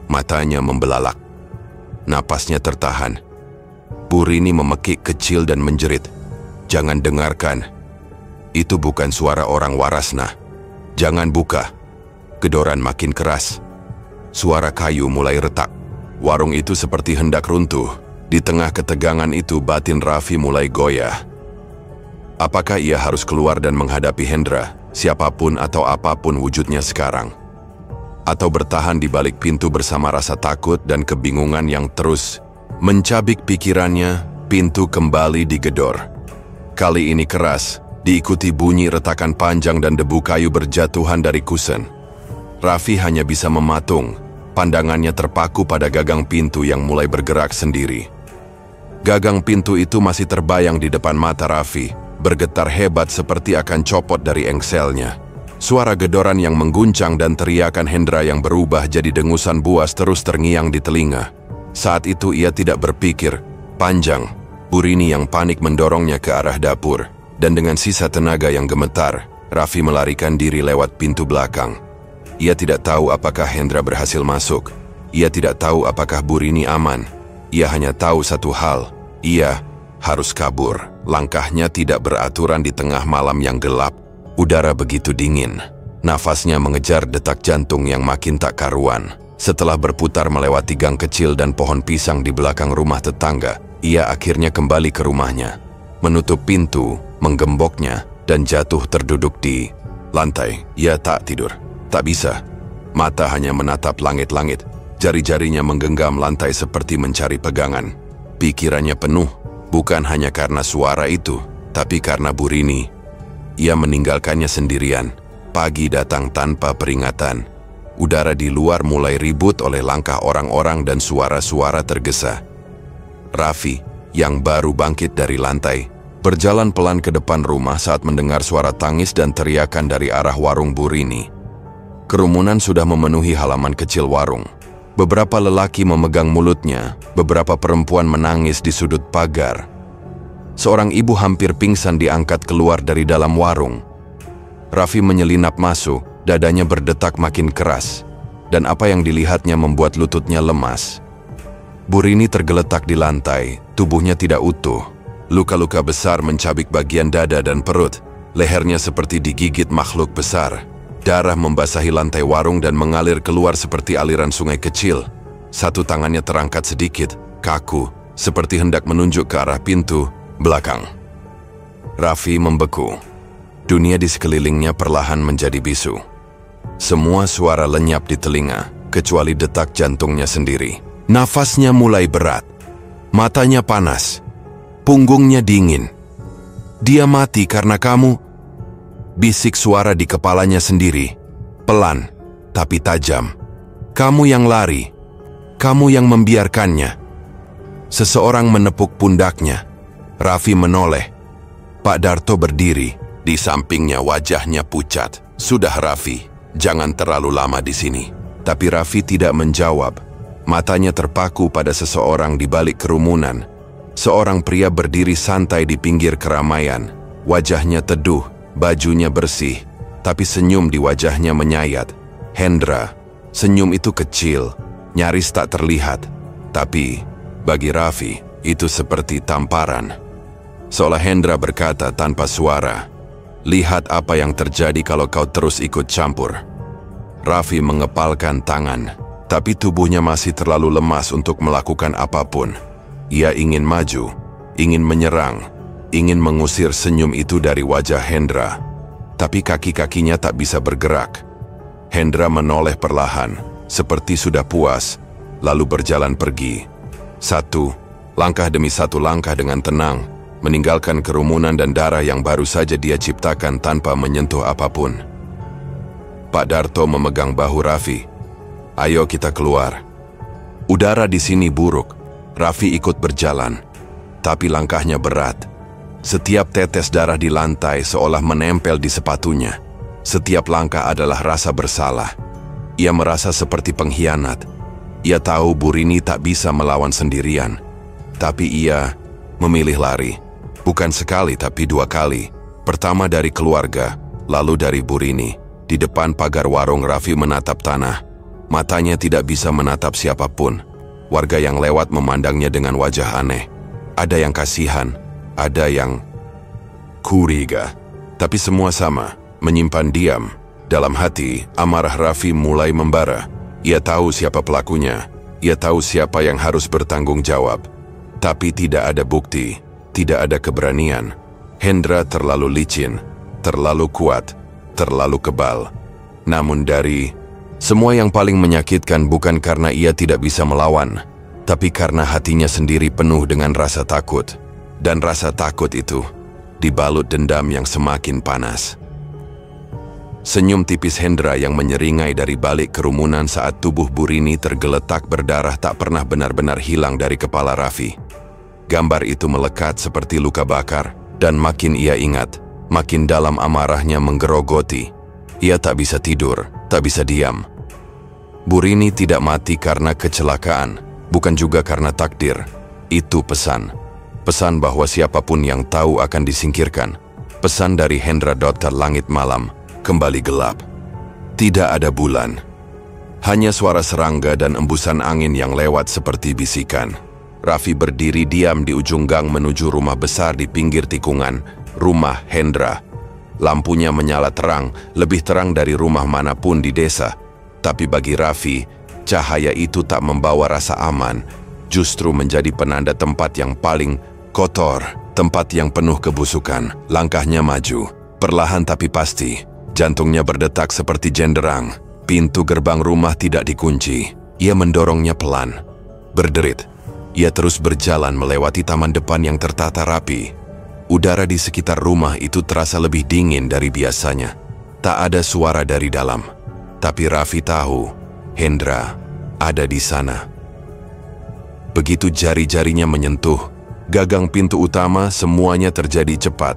Matanya membelalak. Napasnya tertahan. Burini memekik kecil dan menjerit. "Jangan dengarkan. Itu bukan suara orang waras, nah. Jangan buka." Gedoran makin keras. Suara kayu mulai retak. Warung itu seperti hendak runtuh. Di tengah ketegangan itu batin Raffi mulai goyah. Apakah ia harus keluar dan menghadapi Hendra, siapapun atau apapun wujudnya sekarang? Atau bertahan di balik pintu bersama rasa takut dan kebingungan yang terus mencabik pikirannya? Pintu kembali digedor. Kali ini keras, diikuti bunyi retakan panjang dan debu kayu berjatuhan dari kusen. Raffi hanya bisa mematung, pandangannya terpaku pada gagang pintu yang mulai bergerak sendiri. Gagang pintu itu masih terbayang di depan mata Raffi, bergetar hebat seperti akan copot dari engselnya. Suara gedoran yang mengguncang dan teriakan Hendra yang berubah jadi dengusan buas terus terngiang di telinga. Saat itu ia tidak berpikir panjang. Burini yang panik mendorongnya ke arah dapur, dan dengan sisa tenaga yang gemetar, Raffi melarikan diri lewat pintu belakang. Ia tidak tahu apakah Hendra berhasil masuk. Ia tidak tahu apakah Burini aman. Ia hanya tahu satu hal, ia harus kabur. Langkahnya tidak beraturan di tengah malam yang gelap. Udara begitu dingin. Nafasnya mengejar detak jantung yang makin tak karuan. Setelah berputar melewati gang kecil dan pohon pisang di belakang rumah tetangga, ia akhirnya kembali ke rumahnya. Menutup pintu, menggemboknya, dan jatuh terduduk di lantai. Ia tak tidur. Tak bisa. Mata hanya menatap langit-langit. Jari-jarinya menggenggam lantai seperti mencari pegangan. Pikirannya penuh, bukan hanya karena suara itu, tapi karena Burini. Ia meninggalkannya sendirian. Pagi datang tanpa peringatan. Udara di luar mulai ribut oleh langkah orang-orang dan suara-suara tergesa. Raffi, yang baru bangkit dari lantai, berjalan pelan ke depan rumah saat mendengar suara tangis dan teriakan dari arah warung Burini. Kerumunan sudah memenuhi halaman kecil warung. Beberapa lelaki memegang mulutnya, beberapa perempuan menangis di sudut pagar. Seorang ibu hampir pingsan diangkat keluar dari dalam warung. Raffi menyelinap masuk, dadanya berdetak makin keras, dan apa yang dilihatnya membuat lututnya lemas. Burini tergeletak di lantai, tubuhnya tidak utuh. Luka-luka besar mencabik bagian dada dan perut, lehernya seperti digigit makhluk besar. Darah membasahi lantai warung dan mengalir keluar seperti aliran sungai kecil. Satu tangannya terangkat sedikit, kaku, seperti hendak menunjuk ke arah pintu belakang. Raffi membeku. Dunia di sekelilingnya perlahan menjadi bisu. Semua suara lenyap di telinga, kecuali detak jantungnya sendiri. Nafasnya mulai berat. Matanya panas. Punggungnya dingin. "Dia mati karena kamu," bisik suara di kepalanya sendiri, pelan tapi tajam. "Kamu yang lari, kamu yang membiarkannya." Seseorang menepuk pundaknya. Raffi menoleh. Pak Darto berdiri, di sampingnya wajahnya pucat. "Sudah Raffi, jangan terlalu lama di sini." Tapi Raffi tidak menjawab. Matanya terpaku pada seseorang di balik kerumunan. Seorang pria berdiri santai di pinggir keramaian. Wajahnya teduh, bajunya bersih, tapi senyum di wajahnya menyayat. Hendra. Senyum itu kecil, nyaris tak terlihat. Tapi, bagi Raffi, itu seperti tamparan. Seolah Hendra berkata tanpa suara, "Lihat apa yang terjadi kalau kau terus ikut campur." Raffi mengepalkan tangan, tapi tubuhnya masih terlalu lemas untuk melakukan apapun. Ia ingin maju, ingin menyerang, ingin mengusir senyum itu dari wajah Hendra. Tapi kaki-kakinya tak bisa bergerak. Hendra menoleh perlahan, seperti sudah puas, lalu berjalan pergi. Satu langkah demi satu langkah dengan tenang, meninggalkan kerumunan dan darah yang baru saja dia ciptakan tanpa menyentuh apapun. Pak Darto memegang bahu Raffi. "Ayo kita keluar." Udara di sini buruk. Raffi ikut berjalan, tapi langkahnya berat. Setiap tetes darah di lantai seolah menempel di sepatunya. Setiap langkah adalah rasa bersalah. Ia merasa seperti pengkhianat. Ia tahu Burini tak bisa melawan sendirian. Tapi ia memilih lari. Bukan sekali tapi 2 kali. Pertama dari keluarga, lalu dari Burini. Di depan pagar warung Raffi menatap tanah. Matanya tidak bisa menatap siapapun. Warga yang lewat memandangnya dengan wajah aneh. Ada yang kasihan, ada yang curiga. Tapi semua sama, menyimpan diam. Dalam hati, amarah Raffi mulai membara. Ia tahu siapa pelakunya. Ia tahu siapa yang harus bertanggung jawab. Tapi tidak ada bukti, tidak ada keberanian. Hendra terlalu licin, terlalu kuat, terlalu kebal. Namun dari semua yang paling menyakitkan bukan karena ia tidak bisa melawan, tapi karena hatinya sendiri penuh dengan rasa takut. Dan rasa takut itu dibalut dendam yang semakin panas. Senyum tipis Hendra yang menyeringai dari balik kerumunan saat tubuh Burini tergeletak berdarah tak pernah benar-benar hilang dari kepala Raffi. Gambar itu melekat seperti luka bakar, dan makin ia ingat, makin dalam amarahnya menggerogoti. Ia tak bisa tidur, tak bisa diam. Burini tidak mati karena kecelakaan, bukan juga karena takdir. Itu pesan. Pesan bahwa siapapun yang tahu akan disingkirkan. Pesan dari Hendra ke langit malam, kembali gelap. Tidak ada bulan. Hanya suara serangga dan embusan angin yang lewat seperti bisikan. Raffi berdiri diam di ujung gang menuju rumah besar di pinggir tikungan, rumah Hendra. Lampunya menyala terang, lebih terang dari rumah manapun di desa. Tapi bagi Raffi, cahaya itu tak membawa rasa aman, justru menjadi penanda tempat yang paling kotor, tempat yang penuh kebusukan. Langkahnya maju, perlahan tapi pasti. Jantungnya berdetak seperti jenderang. Pintu gerbang rumah tidak dikunci. Ia mendorongnya pelan. Berderit. Ia terus berjalan melewati taman depan yang tertata rapi. Udara di sekitar rumah itu terasa lebih dingin dari biasanya. Tak ada suara dari dalam. Tapi Raffi tahu, Hendra ada di sana. Begitu jari-jarinya menyentuh gagang pintu utama, semuanya terjadi cepat.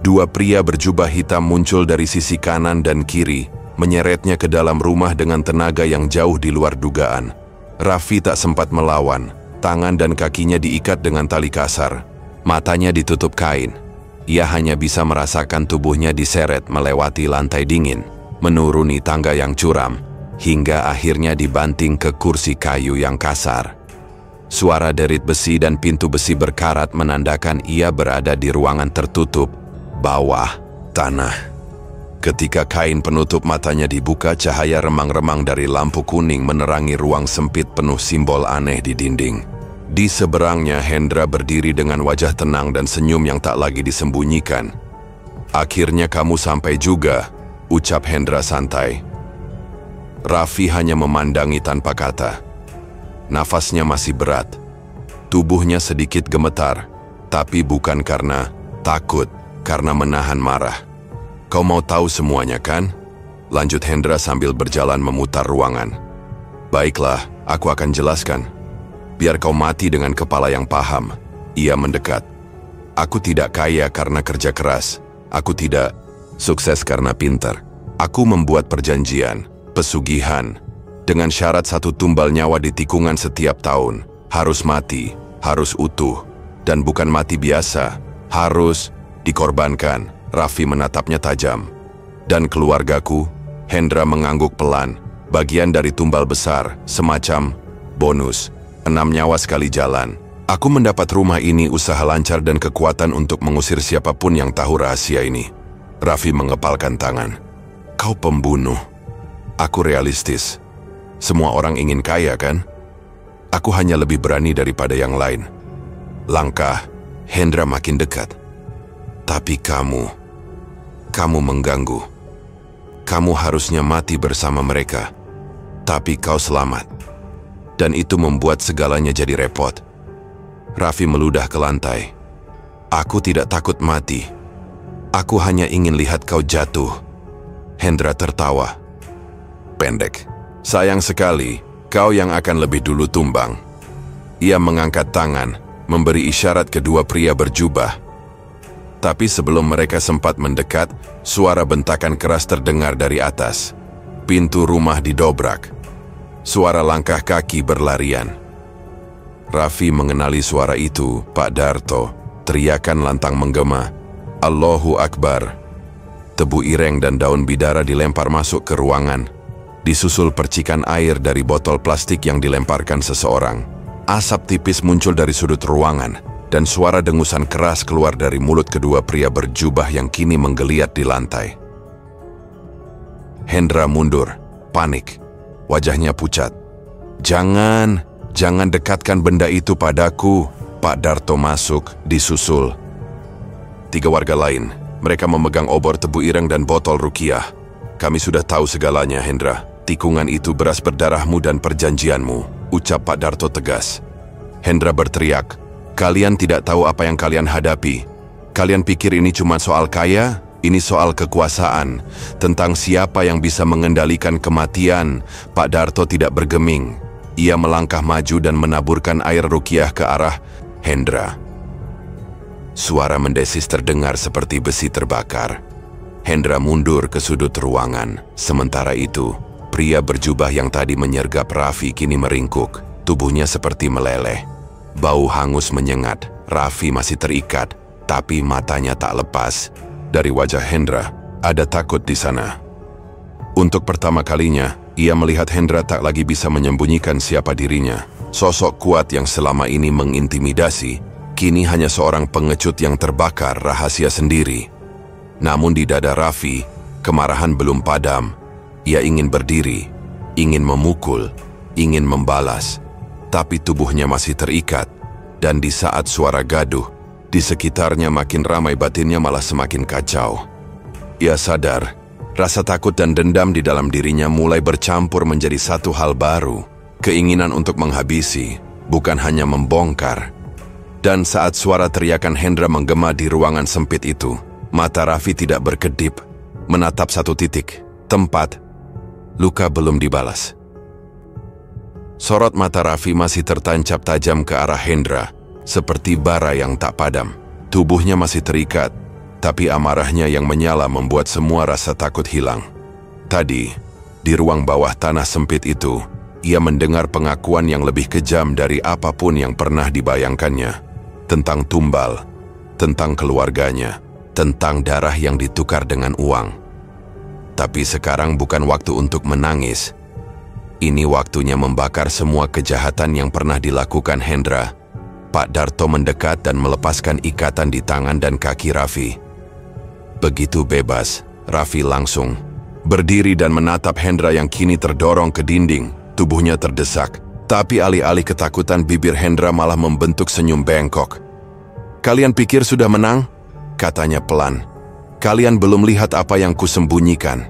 2 pria berjubah hitam muncul dari sisi kanan dan kiri, menyeretnya ke dalam rumah dengan tenaga yang jauh di luar dugaan. Raffi tak sempat melawan. Tangan dan kakinya diikat dengan tali kasar. Matanya ditutup kain. Ia hanya bisa merasakan tubuhnya diseret melewati lantai dingin, menuruni tangga yang curam, hingga akhirnya dibanting ke kursi kayu yang kasar. Suara derit besi dan pintu besi berkarat menandakan ia berada di ruangan tertutup, bawah tanah. Ketika kain penutup matanya dibuka, cahaya remang-remang dari lampu kuning menerangi ruang sempit penuh simbol aneh di dinding. Di seberangnya, Hendra berdiri dengan wajah tenang dan senyum yang tak lagi disembunyikan. "Akhirnya kamu sampai juga," ucap Hendra santai. Raffi hanya memandangi tanpa kata. Nafasnya masih berat. Tubuhnya sedikit gemetar, tapi bukan karena takut, karena menahan marah. "Kau mau tahu semuanya kan?" lanjut Hendra sambil berjalan memutar ruangan. "Baiklah, aku akan jelaskan. Biar kau mati dengan kepala yang paham." Ia mendekat. "Aku tidak kaya karena kerja keras. Aku tidak sukses karena pintar. Aku membuat perjanjian, pesugihan, dengan syarat 1 tumbal nyawa di tikungan setiap tahun. Harus mati, harus utuh, dan bukan mati biasa, harus dikorbankan." Raffi menatapnya tajam. "Dan keluargaku?" Hendra mengangguk pelan. "Bagian dari tumbal besar, semacam bonus. 6 nyawa sekali jalan. Aku mendapat rumah ini, usaha lancar dan kekuatan untuk mengusir siapapun yang tahu rahasia ini." Raffi mengepalkan tangan. "Kau pembunuh." "Aku realistis. Semua orang ingin kaya, kan? Aku hanya lebih berani daripada yang lain." Langkah Hendra makin dekat. "Tapi kamu mengganggu. Kamu harusnya mati bersama mereka. Tapi kau selamat. Dan itu membuat segalanya jadi repot." Raffi meludah ke lantai. "Aku tidak takut mati. Aku hanya ingin lihat kau jatuh." Hendra tertawa. "Pendek. Sayang sekali, Kau yang akan lebih dulu tumbang. Ia mengangkat tangan, memberi isyarat kedua pria berjubah. Tapi sebelum mereka sempat mendekat, suara bentakan keras terdengar dari atas. Pintu rumah didobrak. Suara langkah kaki berlarian. Raffi mengenali suara itu, Pak Darto. Teriakan lantang menggema, Allahu Akbar. Tebu ireng dan daun bidara dilempar masuk ke ruangan. Disusul percikan air dari botol plastik yang dilemparkan seseorang. Asap tipis muncul dari sudut ruangan, dan suara dengusan keras keluar dari mulut kedua pria berjubah yang kini menggeliat di lantai. Hendra mundur, panik. Wajahnya pucat. Jangan dekatkan benda itu padaku. Pak Darto masuk, disusul. 3 warga lain, mereka memegang obor tebu ireng dan botol rukiah. Kami sudah tahu segalanya, Hendra. Tikungan itu beras berdarahmu dan perjanjianmu, ucap Pak Darto tegas. Hendra berteriak, kalian tidak tahu apa yang kalian hadapi. Kalian pikir ini cuma soal kaya? Ini soal kekuasaan, tentang siapa yang bisa mengendalikan kematian. Pak Darto tidak bergeming. Ia melangkah maju dan menaburkan air rukiah ke arah Hendra. Suara mendesis terdengar seperti besi terbakar. Hendra mundur ke sudut ruangan. Sementara itu, pria berjubah yang tadi menyergap Raffi kini meringkuk. Tubuhnya seperti meleleh. Bau hangus menyengat. Raffi masih terikat, tapi matanya tak lepas. Dari wajah Hendra, ada takut di sana. Untuk pertama kalinya, ia melihat Hendra tak lagi bisa menyembunyikan siapa dirinya. Sosok kuat yang selama ini mengintimidasi, kini hanya seorang pengecut yang terbakar rahasia sendiri. Namun di dada Raffi, kemarahan belum padam. Ia ingin berdiri, ingin memukul, ingin membalas. Tapi tubuhnya masih terikat. Dan di saat suara gaduh, di sekitarnya makin ramai, batinnya malah semakin kacau. Ia sadar, rasa takut dan dendam di dalam dirinya mulai bercampur menjadi satu hal baru. Keinginan untuk menghabisi, bukan hanya membongkar. Dan saat suara teriakan Hendra menggema di ruangan sempit itu, mata Raffi tidak berkedip, menatap satu titik, tempat. Luka belum dibalas. Sorot mata Raffi masih tertancap tajam ke arah Hendra, seperti bara yang tak padam. Tubuhnya masih terikat, tapi amarahnya yang menyala membuat semua rasa takut hilang. Tadi, di ruang bawah tanah sempit itu, ia mendengar pengakuan yang lebih kejam dari apapun yang pernah dibayangkannya. Tentang Tumbal, tentang keluarganya, tentang darah yang ditukar dengan uang. Tapi sekarang bukan waktu untuk menangis. Ini waktunya membakar semua kejahatan yang pernah dilakukan Hendra. Pak Darto mendekat dan melepaskan ikatan di tangan dan kaki Raffi. Begitu bebas, Raffi langsung berdiri dan menatap Hendra yang kini terdorong ke dinding. Tubuhnya terdesak, tapi alih-alih ketakutan bibir Hendra malah membentuk senyum bengkok. Kalian pikir sudah menang? Katanya pelan. Kalian belum lihat apa yang kusembunyikan.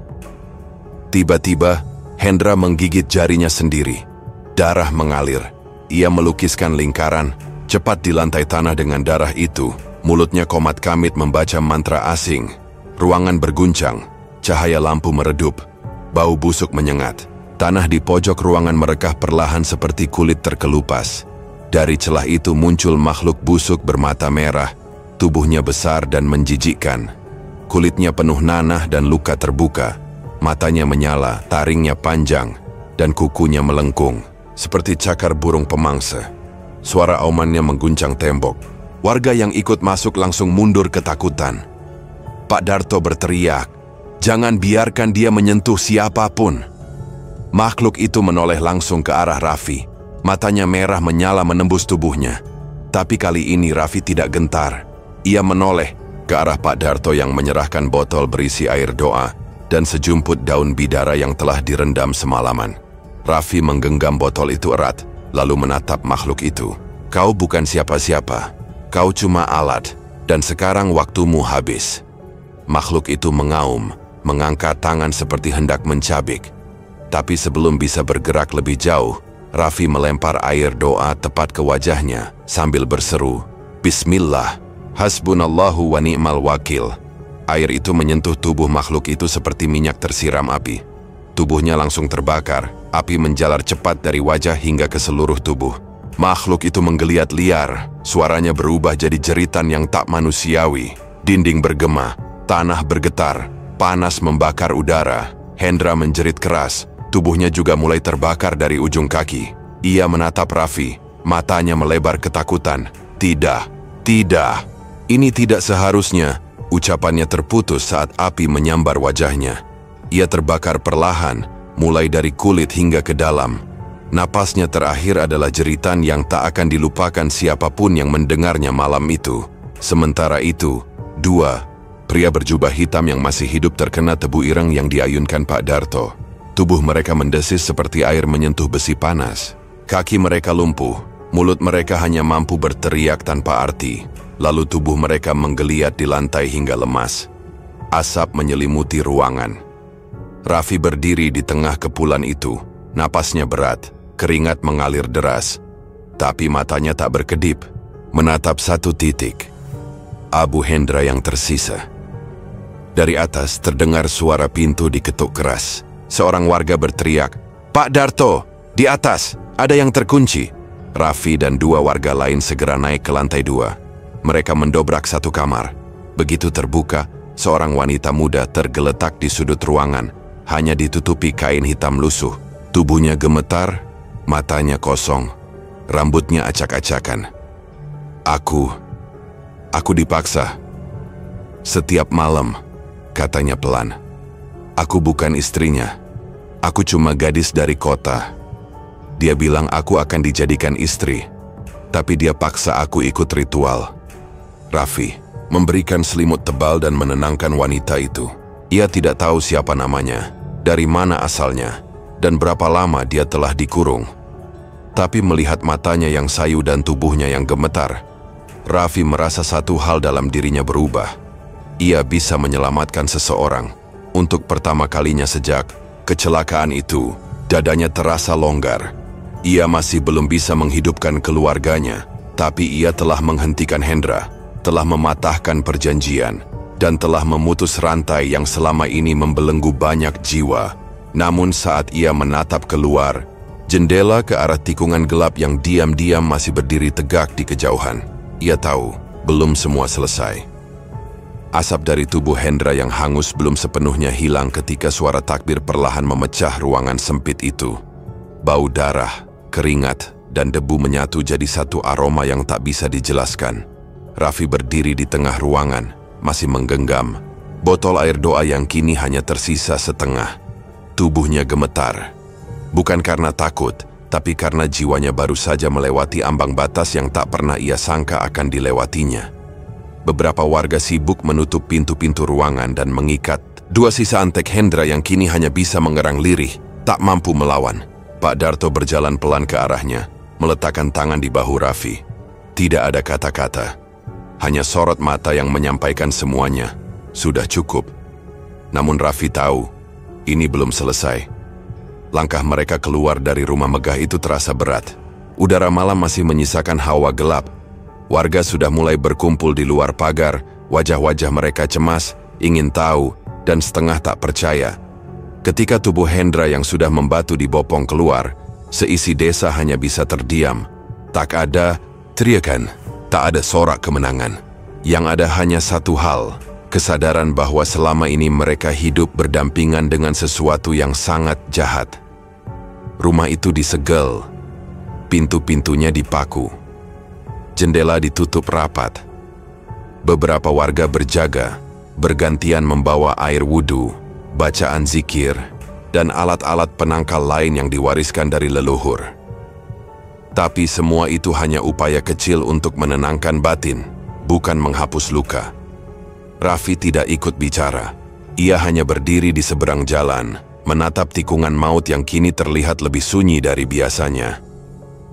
Tiba-tiba, Hendra menggigit jarinya sendiri. Darah mengalir. Ia melukiskan lingkaran cepat di lantai tanah dengan darah itu. Mulutnya komat kamit membaca mantra asing. Ruangan berguncang. Cahaya lampu meredup. Bau busuk menyengat. Tanah di pojok ruangan merekah perlahan seperti kulit terkelupas. Dari celah itu muncul makhluk busuk bermata merah. Tubuhnya besar dan menjijikkan. Kulitnya penuh nanah dan luka terbuka. Matanya menyala, taringnya panjang, dan kukunya melengkung, seperti cakar burung pemangsa. Suara aumannya mengguncang tembok. Warga yang ikut masuk langsung mundur ketakutan. Pak Darto berteriak, "Jangan biarkan dia menyentuh siapapun." Makhluk itu menoleh langsung ke arah Raffi. Matanya merah menyala menembus tubuhnya. Tapi kali ini Raffi tidak gentar. Ia menoleh ke arah Pak Darto yang menyerahkan botol berisi air doa dan sejumput daun bidara yang telah direndam semalaman. Raffi menggenggam botol itu erat, lalu menatap makhluk itu. "Kau bukan siapa-siapa. Kau cuma alat, dan sekarang waktumu habis." Makhluk itu mengaum, mengangkat tangan seperti hendak mencabik. Tapi sebelum bisa bergerak lebih jauh, Raffi melempar air doa tepat ke wajahnya sambil berseru, "Bismillah, hasbunallahu wa ni'mal wakil." Air itu menyentuh tubuh makhluk itu seperti minyak tersiram api. Tubuhnya langsung terbakar, Api menjalar cepat dari wajah hingga ke seluruh tubuh. Makhluk itu menggeliat liar, suaranya berubah jadi jeritan yang tak manusiawi. Dinding bergema, tanah bergetar, panas membakar udara. Hendra menjerit keras, tubuhnya juga mulai terbakar dari ujung kaki. Ia menatap Raffi, matanya melebar ketakutan. Tidak, tidak, ini tidak seharusnya. Ucapannya terputus saat api menyambar wajahnya. Ia terbakar perlahan, mulai dari kulit hingga ke dalam. Napasnya terakhir adalah jeritan yang tak akan dilupakan siapapun yang mendengarnya malam itu. Sementara itu, dua pria berjubah hitam yang masih hidup terkena tebu ireng yang diayunkan Pak Darto. Tubuh mereka mendesis seperti air menyentuh besi panas. Kaki mereka lumpuh, mulut mereka hanya mampu berteriak tanpa arti. Lalu tubuh mereka menggeliat di lantai hingga lemas. Asap menyelimuti ruangan. Raffi berdiri di tengah kepulan itu. Napasnya berat, keringat mengalir deras. Tapi matanya tak berkedip, menatap satu titik. Abu Hendra yang tersisa. Dari atas terdengar suara pintu diketuk keras. Seorang warga berteriak, "Pak Darto, di atas, ada yang terkunci." Raffi dan dua warga lain segera naik ke lantai 2. Mereka mendobrak satu kamar. Begitu terbuka, seorang wanita muda tergeletak di sudut ruangan, hanya ditutupi kain hitam lusuh. Tubuhnya gemetar, matanya kosong, rambutnya acak-acakan. Aku dipaksa. Setiap malam, katanya pelan. Aku bukan istrinya. Aku cuma gadis dari kota. Dia bilang aku akan dijadikan istri, tapi dia paksa aku ikut ritual. Raffi memberikan selimut tebal dan menenangkan wanita itu. Ia tidak tahu siapa namanya, dari mana asalnya, dan berapa lama dia telah dikurung. Tapi melihat matanya yang sayu dan tubuhnya yang gemetar, Raffi merasa satu hal dalam dirinya berubah. Ia bisa menyelamatkan seseorang. Untuk pertama kalinya sejak kecelakaan itu, dadanya terasa longgar. Ia masih belum bisa menghidupkan keluarganya, tapi ia telah menghentikan Hendra, telah mematahkan perjanjian, dan telah memutus rantai yang selama ini membelenggu banyak jiwa. Namun saat ia menatap keluar, jendela ke arah tikungan gelap yang diam-diam masih berdiri tegak di kejauhan, ia tahu belum semua selesai. Asap dari tubuh Hendra yang hangus belum sepenuhnya hilang ketika suara takbir perlahan memecah ruangan sempit itu. Bau darah, keringat, dan debu menyatu jadi satu aroma yang tak bisa dijelaskan. Raffi berdiri di tengah ruangan, masih menggenggam botol air doa yang kini hanya tersisa setengah. Tubuhnya gemetar, bukan karena takut, tapi karena jiwanya baru saja melewati ambang batas yang tak pernah ia sangka akan dilewatinya. Beberapa warga sibuk menutup pintu-pintu ruangan dan mengikat dua sisa antek Hendra yang kini hanya bisa mengerang lirih, tak mampu melawan. Pak Darto berjalan pelan ke arahnya, meletakkan tangan di bahu Raffi. Tidak ada kata-kata, hanya sorot mata yang menyampaikan semuanya. Sudah cukup. Namun Raffi tahu, ini belum selesai. Langkah mereka keluar dari rumah megah itu terasa berat. Udara malam masih menyisakan hawa gelap. Warga sudah mulai berkumpul di luar pagar, wajah-wajah mereka cemas, ingin tahu, dan setengah tak percaya. Ketika tubuh Hendra yang sudah membatu dibopong keluar, seisi desa hanya bisa terdiam. Tak ada teriakan, tak ada sorak kemenangan. Yang ada hanya satu hal, kesadaran bahwa selama ini mereka hidup berdampingan dengan sesuatu yang sangat jahat. Rumah itu disegel, pintu-pintunya dipaku, jendela ditutup rapat. Beberapa warga berjaga, bergantian membawa air wudhu, bacaan zikir, dan alat-alat penangkal lain yang diwariskan dari leluhur. Tapi semua itu hanya upaya kecil untuk menenangkan batin, bukan menghapus luka. Raffi tidak ikut bicara. Ia hanya berdiri di seberang jalan, menatap tikungan maut yang kini terlihat lebih sunyi dari biasanya.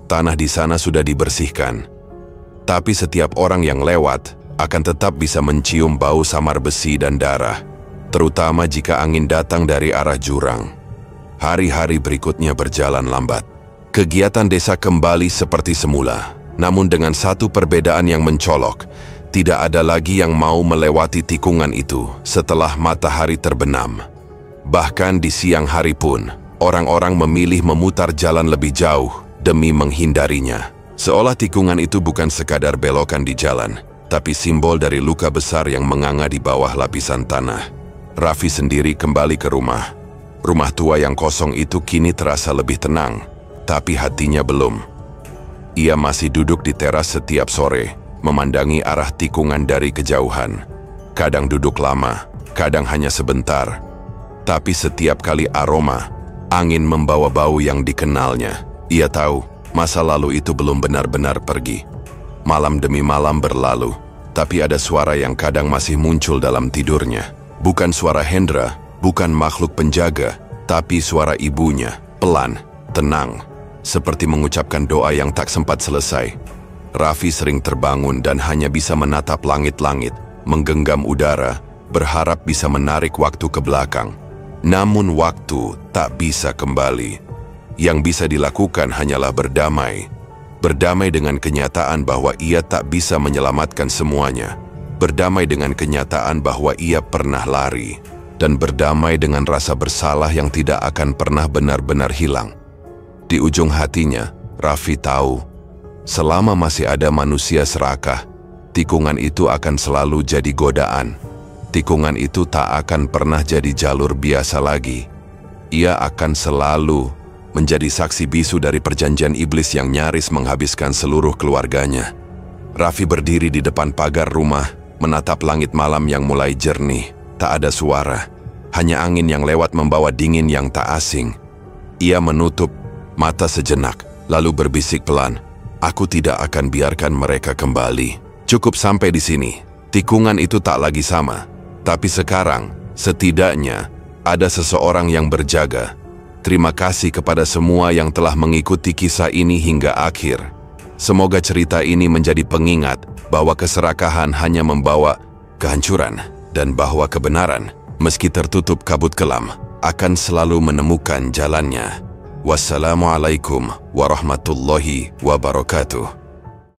Tanah di sana sudah dibersihkan, tapi setiap orang yang lewat akan tetap bisa mencium bau samar besi dan darah, terutama jika angin datang dari arah jurang. Hari-hari berikutnya berjalan lambat. Kegiatan desa kembali seperti semula, namun dengan satu perbedaan yang mencolok. Tidak ada lagi yang mau melewati tikungan itu setelah matahari terbenam. Bahkan di siang hari pun, Orang-orang memilih memutar jalan lebih jauh demi menghindarinya. Seolah tikungan itu bukan sekadar belokan di jalan, tapi simbol dari luka besar yang menganga di bawah lapisan tanah. Raffi sendiri kembali ke rumah. Rumah tua yang kosong itu kini terasa lebih tenang, tapi hatinya belum. Ia masih duduk di teras setiap sore, memandangi arah tikungan dari kejauhan. Kadang duduk lama, kadang hanya sebentar. Tapi setiap kali aroma, angin membawa bau yang dikenalnya. Ia tahu, masa lalu itu belum benar-benar pergi. Malam demi malam berlalu, tapi ada suara yang kadang masih muncul dalam tidurnya. Bukan suara Hendra, bukan makhluk penjaga, tapi suara ibunya, pelan, tenang, seperti mengucapkan doa yang tak sempat selesai. Raffi sering terbangun dan hanya bisa menatap langit-langit, menggenggam udara, berharap bisa menarik waktu ke belakang. Namun waktu tak bisa kembali. Yang bisa dilakukan hanyalah berdamai. Berdamai dengan kenyataan bahwa ia tak bisa menyelamatkan semuanya. Berdamai dengan kenyataan bahwa ia pernah lari. Dan berdamai dengan rasa bersalah yang tidak akan pernah benar-benar hilang. Di ujung hatinya, Raffi tahu, selama masih ada manusia serakah, tikungan itu akan selalu jadi godaan. Tikungan itu tak akan pernah jadi jalur biasa lagi. Ia akan selalu menjadi saksi bisu dari perjanjian iblis yang nyaris menghabiskan seluruh keluarganya. Raffi berdiri di depan pagar rumah, menatap langit malam yang mulai jernih. Tak ada suara, hanya angin yang lewat membawa dingin yang tak asing. Ia menutup mata sejenak, lalu berbisik pelan, "Aku tidak akan biarkan mereka kembali. Cukup sampai di sini." Tikungan itu tak lagi sama. Tapi sekarang, setidaknya, ada seseorang yang berjaga. Terima kasih kepada semua yang telah mengikuti kisah ini hingga akhir. Semoga cerita ini menjadi pengingat bahwa keserakahan hanya membawa kehancuran, dan bahwa kebenaran, meski tertutup kabut kelam, akan selalu menemukan jalannya. Wassalamualaikum warahmatullahi wabarakatuh.